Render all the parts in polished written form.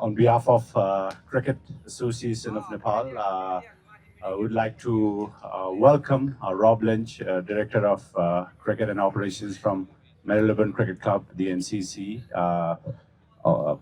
On behalf of Cricket Association of Nepal, I would like to welcome Rob Lynch, Director of Cricket and Operations from Marylebone Cricket Club, the MCC.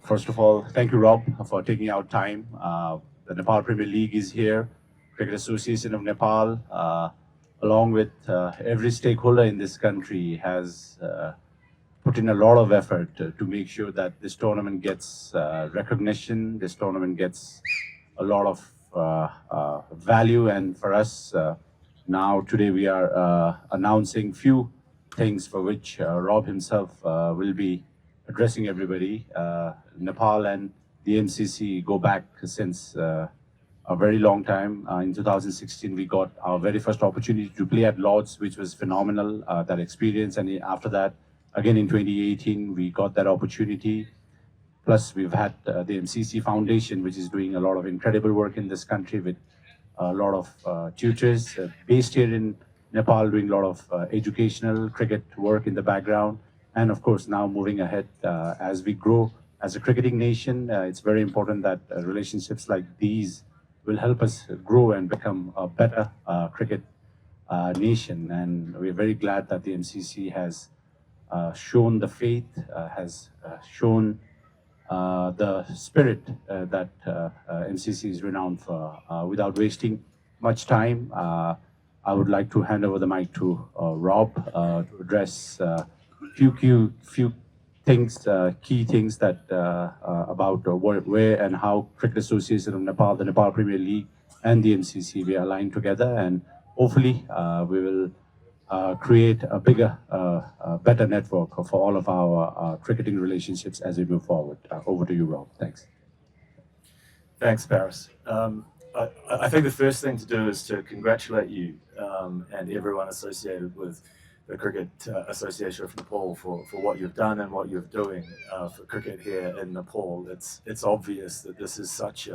First of all, thank you, Rob, for taking out time. The Nepal Premier League is here. Cricket Association of Nepal, along with every stakeholder in this country, has put in a lot of effort to make sure that this tournament gets recognition, this tournament gets a lot of value. And for us, now today we are announcing few things for which Rob himself will be addressing everybody. Nepal and the MCC go back since a very long time. In 2016, we got our very first opportunity to play at Lord's, which was phenomenal, that experience. And after that, again in 2018, we got that opportunity. Plus, we've had the MCC Foundation, which is doing a lot of incredible work in this country with a lot of tutors based here in Nepal, doing a lot of educational cricket work in the background. And of course, now moving ahead, as we grow as a cricketing nation, it's very important that relationships like these will help us grow and become a better cricket nation. And we're very glad that the MCC has shown the faith, has shown the spirit that MCC is renowned for. Without wasting much time, I would like to hand over the mic to Rob to address few things, key things that about where and how Cricket Association of Nepal, the Nepal Premier League, and the MCC we aligned together, and hopefully we will create a bigger, better network for all of our cricketing relationships as we move forward. Over to you, Rob. Thanks. Thanks, Paris. I think the first thing to do is to congratulate you and everyone associated with the Cricket Association of Nepal for what you've done and what you're doing for cricket here in Nepal. It's obvious that this is such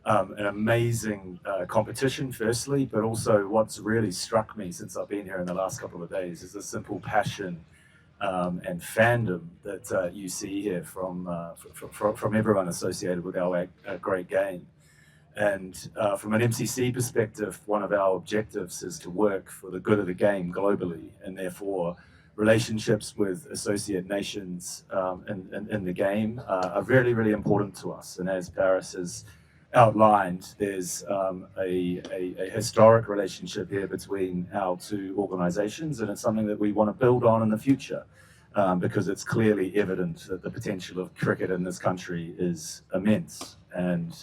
an amazing competition, firstly, but also what's really struck me since I've been here in the last couple of days is the simple passion and fandom that you see here from everyone associated with our great game. And from an MCC perspective, one of our objectives is to work for the good of the game globally, and therefore relationships with associate nations in the game are really, really important to us. And as Paris has outlined, there's a historic relationship here between our two organizations, and it's something that we want to build on in the future because it's clearly evident that the potential of cricket in this country is immense. And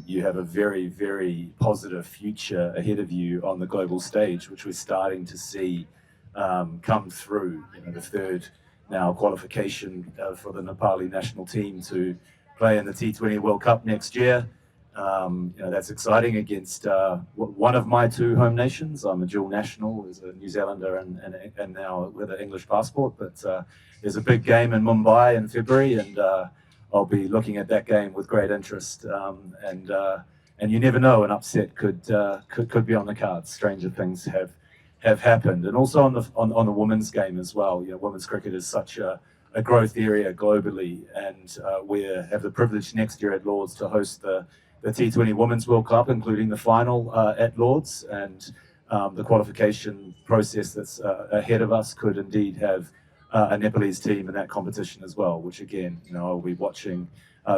you have a very, very positive future ahead of you on the global stage, which we're starting to see come through. You know, the third now qualification for the Nepali national team to play in the T20 World Cup next year. You know, that's exciting against one of my two home nations. I'm a dual national as a New Zealander and now with an English passport. But there's a big game in Mumbai in February, and I'll be looking at that game with great interest. And you never know, an upset could be on the cards. Stranger things have happened. And also on the women's game as well. You know, women's cricket is such a growth area globally, and we have the privilege next year at Lord's to host the T20 Women's World Cup, including the final at Lord's, and the qualification process that's ahead of us could indeed have a Nepalese team in that competition as well, which again, you know, I'll be watching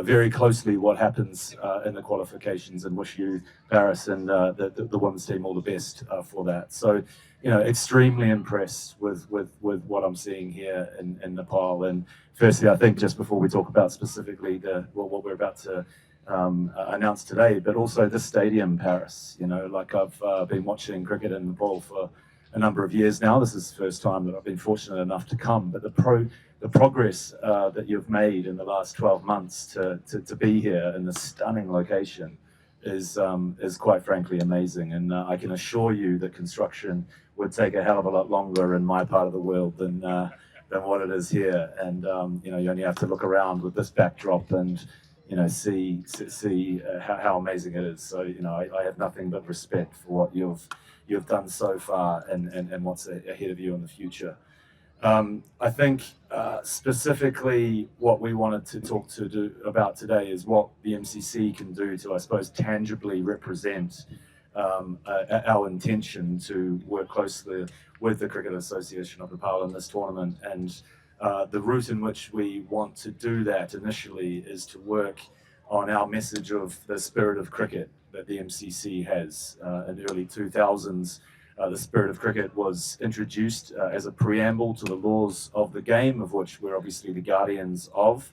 very closely what happens in the qualifications, and wish you, Paris, and the women's team all the best for that. So, you know, extremely impressed with what I'm seeing here in Nepal. And firstly, I think just before we talk about specifically what we're about to announce today, but also this stadium, Paris, you know, like I've been watching cricket in Nepal for a number of years now. This is the first time that I've been fortunate enough to come, but the progress that you've made in the last 12 months to be here in this stunning location is quite frankly amazing. And I can assure you that construction would take a hell of a lot longer in my part of the world than what it is here. And you know, you only have to look around with this backdrop and, you know, see how amazing it is. So, you know, I have nothing but respect for what you've done so far and what's ahead of you in the future. I think specifically what we wanted to talk about today is what the MCC can do to, I suppose, tangibly represent our intention to work closely with the Cricket Association of Nepal in this tournament. And the route in which we want to do that initially is to work on our message of the spirit of cricket that the MCC has. In the early 2000s, the spirit of cricket was introduced as a preamble to the laws of the game, of which we're obviously the guardians of.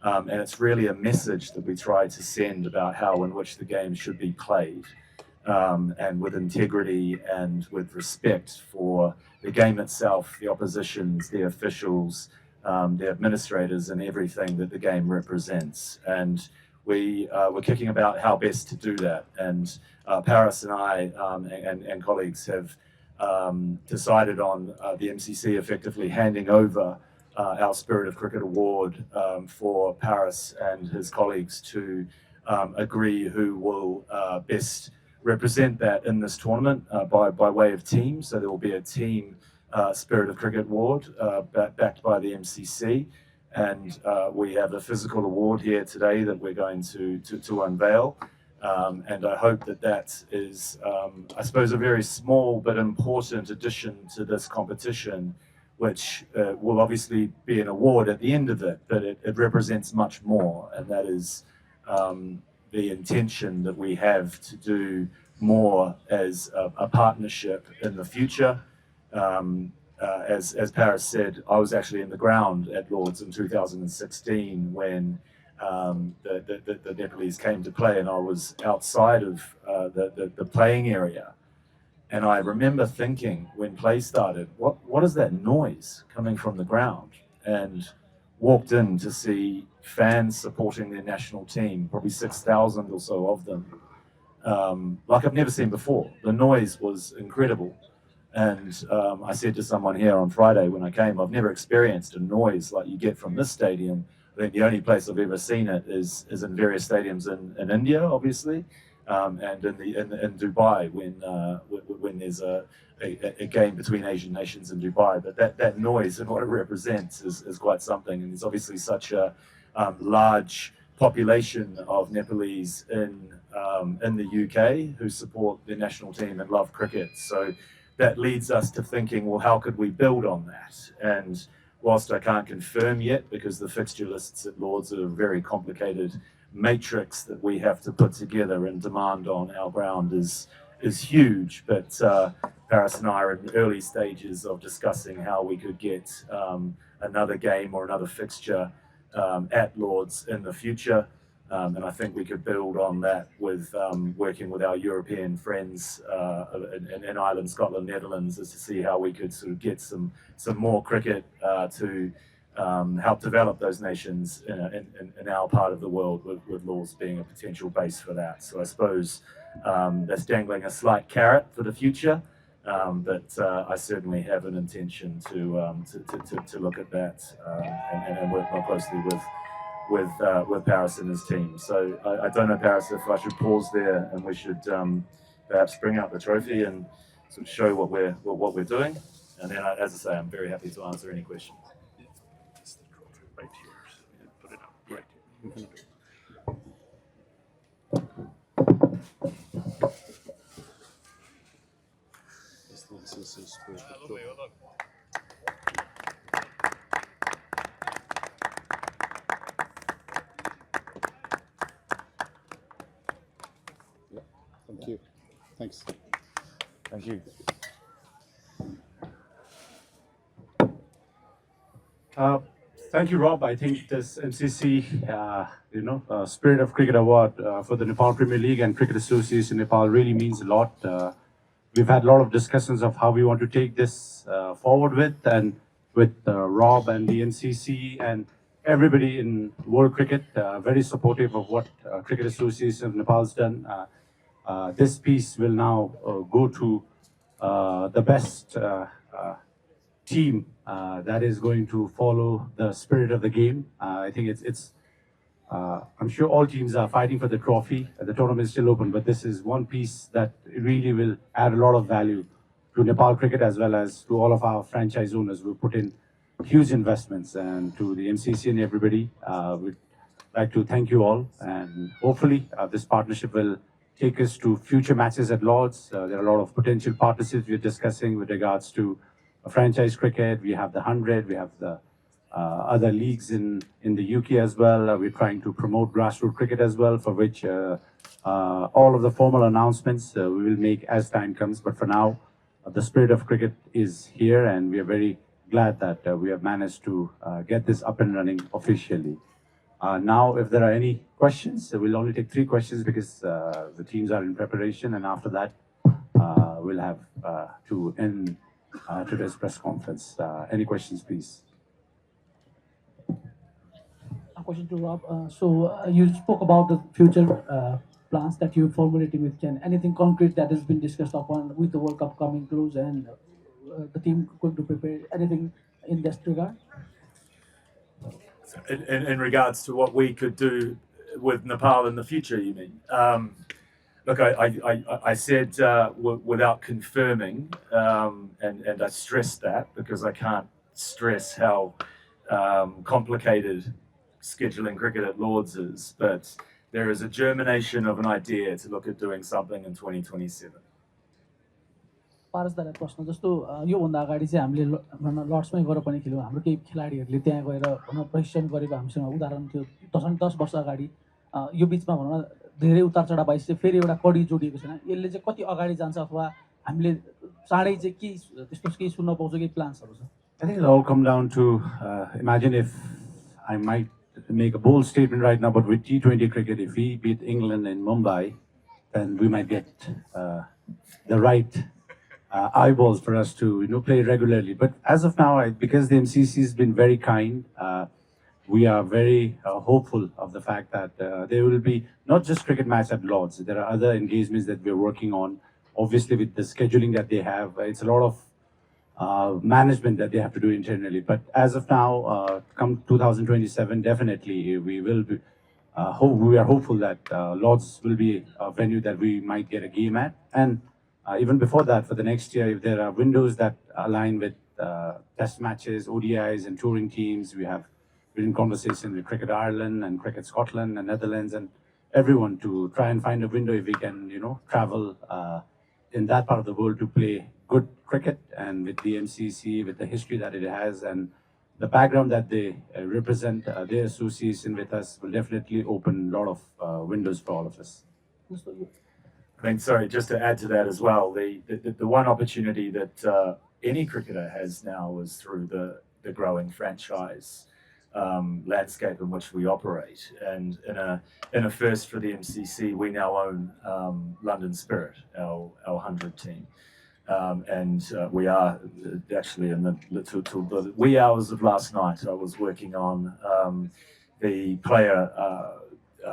And it's really a message that we try to send about how in which the game should be played, and with integrity and with respect for the game itself, the oppositions, the officials, the administrators, and everything that the game represents. And we were kicking about how best to do that. And Paris and I and colleagues have decided on the MCC effectively handing over our Spirit of Cricket Award for Paris and his colleagues to agree who will best represent that in this tournament by way of team. So there will be a team Spirit of Cricket Award backed by the MCC. And we have a physical award here today that we're going to unveil. And I hope that is, I suppose, a very small but important addition to this competition, which will obviously be an award at the end of it, but it represents much more. And that is the intention that we have to do more as a partnership in the future. As Paris said, I was actually in the ground at Lord's in 2016 when the Nepalese came to play, and I was outside of the playing area. And I remember thinking when play started, what is that noise coming from the ground? And walked in to see fans supporting their national team, probably 6,000 or so of them, like I've never seen before. The noise was incredible. And I said to someone here on Friday when I came, I've never experienced a noise like you get from this stadium. I think the only place I've ever seen it is in various stadiums in India, obviously, and in Dubai when there's a game between Asian nations in Dubai. But that noise and what it represents is quite something. And there's obviously such a large population of Nepalese in the UK who support their national team and love cricket. So that leads us to thinking, well, how could we build on that? And whilst I can't confirm yet, because the fixture lists at Lord's are a very complicated matrix that we have to put together, and demand on our ground is huge. But Paris and I are in the early stages of discussing how we could get another game or another fixture at Lord's in the future. And I think we could build on that with working with our European friends in Ireland, Scotland, Netherlands, as to see how we could sort of get some more cricket to help develop those nations in our part of the world, with Lord's being a potential base for that. So I suppose that's dangling a slight carrot for the future, but I certainly have an intention to look at that and work more closely with Paris and his team. So I don't know, Paris, if I should pause there and we should perhaps bring out the trophy and sort of show what we're doing. And then, as I say, I'm very happy to answer any questions. It's the trophy right here. So put it up right here. Thank you. Thanks. Thank you. Thank you, Rob. I think this MCC, Spirit of Cricket Award for the Nepal Premier League and Cricket Association Nepal really means a lot. We've had a lot of discussions of how we want to take this forward with Rob and the MCC and everybody in world cricket, very supportive of what Cricket Association of Nepal has done. This piece will now go to the best team that is going to follow the spirit of the game. I think I'm sure all teams are fighting for the trophy. The tournament is still open, but this is one piece that really will add a lot of value to Nepal cricket, as well as to all of our franchise owners who put in huge investments. And to the MCC and everybody, we'd like to thank you all. And hopefully this partnership will take us to future matches at Lords. There are a lot of potential partnerships we're discussing with regards to franchise cricket. We have the 100, we have the other leagues in the UK as well. We're trying to promote grassroots cricket as well, for which all of the formal announcements we will make as time comes. But for now, the spirit of cricket is here, and we are very glad that we have managed to get this up and running officially. Now, if there are any questions, we'll only take 3 questions because the teams are in preparation, and after that, we'll have to end today's press conference. Any questions, please? A question to Rob. You spoke about the future plans that you're formulating with Ken. Anything concrete that has been discussed upon with the World Cup coming close and the team going to prepare? Anything in this regard? In regards to what we could do with Nepal in the future, you mean? Look, I said without confirming, and I stressed that because I can't stress how complicated scheduling cricket at Lords is, but there is a germination of an idea to look at doing something in 2027. पारसदालाई प्रश्न जस्तो योभन्दा अगाडि चाहिँ हामीले लर्ड्समै गएर पनि खेल्यौँ। हाम्रो केही खेलाडीहरूले त्यहाँ गएर भनौँ प्रशिक्षण गरेको हामीसँग उदाहरण थियो 10 वर्ष अगाडि। यो बिचमा भनौँ धेरै उतार चढाव भएपछि फेरि एउटा कडी जोडिएको छैन। यसले चाहिँ कति अगाडि जान्छ अथवा हामीले चाँडै चाहिँ के त्यस्तो केही सुन्न पाउँछ कि प्लान्सहरू छ? I think it'll all come down to imagine if I might make a bold statement right now, but with T20 cricket, if we beat England in Mumbai, then we might get the right eyeballs for us to play regularly. But as of now, because the MCC has been very kind, we are very hopeful of the fact that there will be not just cricket match at Lords. There are other engagements that we're working on. Obviously, with the scheduling that they have, it's a lot of management that they have to do internally. But as of now, come 2027, definitely we will be. We are hopeful that Lords will be a venue that we might get a game at, and even before that, for the next year, if there are windows that align with test matches, ODIs, and touring teams, we have been in conversation with Cricket Ireland and Cricket Scotland and Netherlands and everyone to try and find a window if we can, travel in that part of the world to play good cricket. And with the MCC, with the history that it has and the background that they represent, their association with us will definitely open a lot of windows for all of us. I mean, sorry, just to add to that as well, the one opportunity that any cricketer has now is through the growing franchise landscape in which we operate. And in a first for the MCC, we now own London Spirit, our 100 team. And we are actually in the wee hours of last night, I was working on the player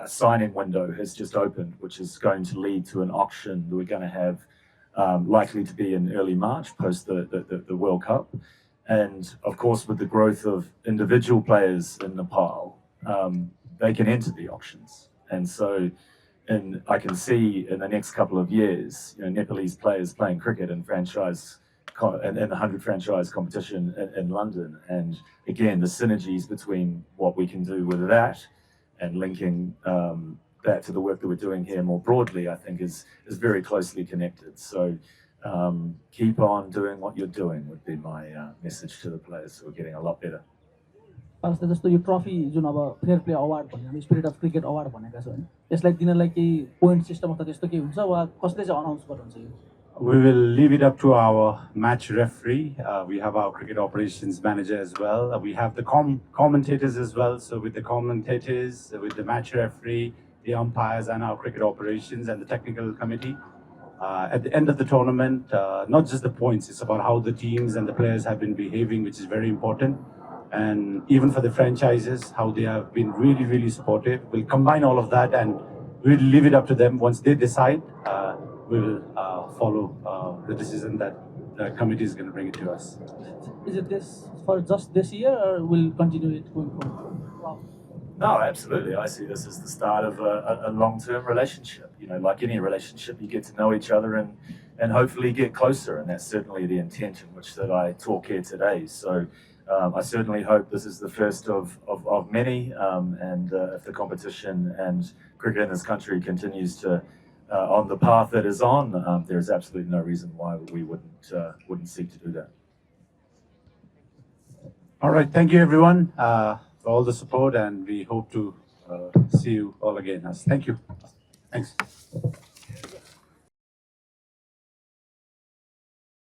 signing window has just opened, which is going to lead to an auction that we're going to have likely to be in early March post the World Cup. And of course, with the growth of individual players in Nepal, they can enter the auctions. And so I can see in the next couple of years, Nepalese players playing cricket in franchise in the 100 franchise competition in London. And again, the synergies between what we can do with that and linking that to the work that we're doing here more broadly, I think is very closely connected. So keep on doing what you're doing would be my message to the players who are getting a lot better. जस्तो यो trophy जुन अब fair play award भन्ने spirit of cricket award भनेका छ हैन यसलाई दिनलाई केही point system अथवा त्यस्तो केही हुन्छ वा कसले चाहिँ अनाउन्स गर्नुहुन्छ यो? We will leave it up to our match referee. We have our cricket operations manager as well. We have the commentators as well. So with the commentators, with the match referee, the umpires, and our cricket operations and the technical committee. At the end of the tournament, not just the points, it's about how the teams and the players have been behaving, which is very important. And even for the franchises, how they have been really, really supportive. We'll combine all of that and we'll leave it up to them. Once they decide, we will follow the decision that the committee is going to bring it to us. Is it this for just this year or will continue it going forward? Wow. No, absolutely. I see this as the start of a long-term relationship. Like any relationship, you get to know each other and hopefully get closer. And that's certainly the intent in which that I talk here today. So I certainly hope this is the first of many, and if the competition and cricket in this country continues to on the path that is on, there is absolutely no reason why we wouldn't seek to do that. All right, thank you everyone for all the support, and we hope to see you all again. Thank you. Thanks.